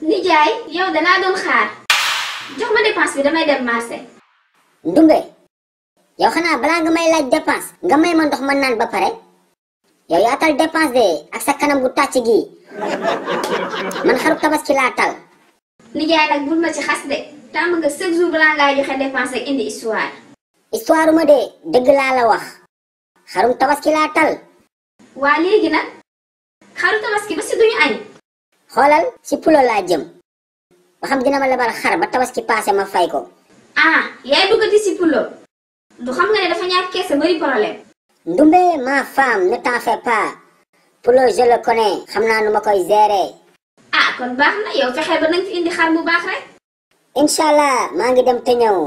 nijaay yow danaa doon xaar jox ma dépense bi damay dem marché. Ndumbe yow xanaa balaa nga may laaj dépense nga may ma ndox ma naan ba pare yow yaa tal dépense de ak sa kanam gu tàcc gi man xaru tabaski laa tal. nijaay nag bul ma ci xas de tàmm nga chaque jour balaa ngaa joxe dépense rek indi histoire. histoire ma de dëgg laa la wax xarum tabaski laa tal. waa léegi nag xaru tabaski ba si duñu añ. xoolal si pulo laa jëm ba xam dina ma lebal xar ba tabaski passé ma fay ko. ah yaay duggati si pulo du xam nga ne dafa ñàkk kees bari problème. Ndumbe ma femme ne t'en fais pas pulo je le connais xam naa nu ma koy gérer. ah kon baax na yow fexeel ba nanga fi indi xar bu baax rek. Inch'Allah maa ngi dem te ñëw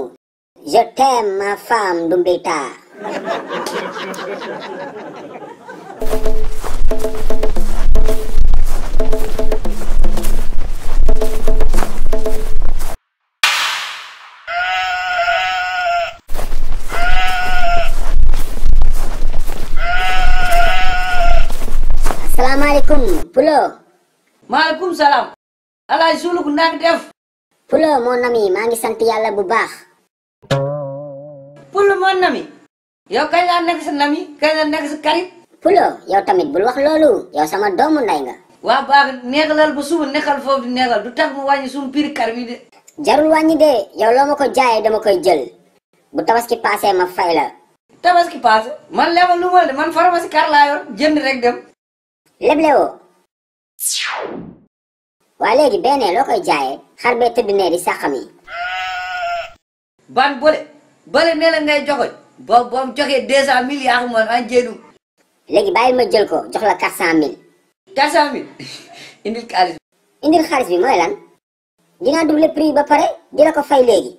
je t'aime ma femme Ndumbita. Assalamualaikum Pulo. Maaleykum salaam. Alaaji Souloukhou nag def. Pulo mon ami maa ngi sant yàlla bu baax. Pulo mon nami. Yow kañ laa nekk sa nami kañ la nekk sa karit. Pulo yow tamit bul wax loolu yow sama doomu nday nga. waa baax neexalal ba suba neexal foofu di neexal du tax mu wàññi suñu prix kar bi de. jarul wàññi de yow loo ma ko jaayee dama koy jël bu tabaski passé ma fay la. tabaski passé man lebal lu ma de man pharmacie kar laa yor jënd rek dem. leble woo. waa léegi benn loo koy jaayee xar bee tëdd nee di saxam yi. ban bële ne la ngay joxoñ boo mu joxee 200 000 yaa xam an jéedum. léegi bàyyil ma jël ko jox la 400 000. 400 000 indil xaalis. indil xaalis bi mooy lan dinaa double prix ba pare di la ko fay léegi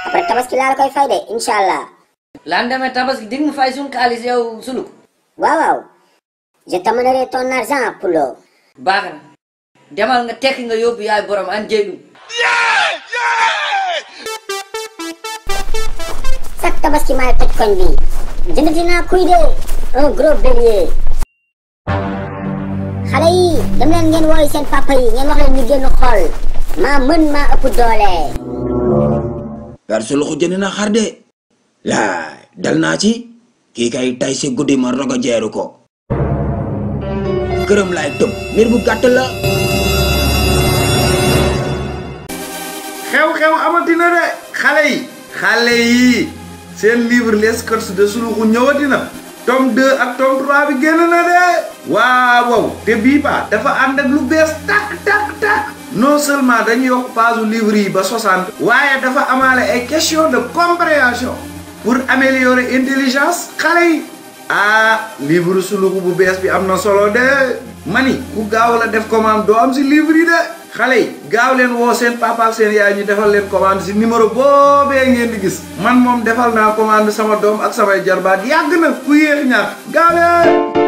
après tabaski laa la koy fay de incha allah. lan demee tabaski dig mu fay suñu xaalis yow Souloukhou. waaw waaw je t'amènerai ton argent Pulo. baax na demal nga tekki nga yóbbu yaay borom an jéedum. chaque tabaski maay toj koñ bi jëndati naa kuy de un gros bélier. xale yi dem leen ngeen wooyu seen papa yi ngeen wax leen ñu génn xool maa mën maa ëpp doole. Père Souloukhou jënd na xar de laay dal naa ci kii kay tay si guddi ma rogo jeeru ko këram laay tëb mbir bu gàtt la. xew-xew amatina de xale yi seen livre les courses de Souloukhou ñëwati na tome 2 ak tome 3 bi génn na de waaw te bii ba dafa ànd ak lu bees tak non seulement dañu yokk page livre yi ba 60 waaye dafa amaale ay question de compréhension pour améliorer intelligence xale yi livre Souloukhou bu bees bi am na solo de mani ku gaaw la def commande doo am si livre yi de xale yi gaaw leen woo seen papa ak seen yaay ñu defal leen commande si numéro boobee ngeen di gis man moom defal naa commande sama doom ak samay jarbaat yàgg na ku yéex ñaar gaaw leen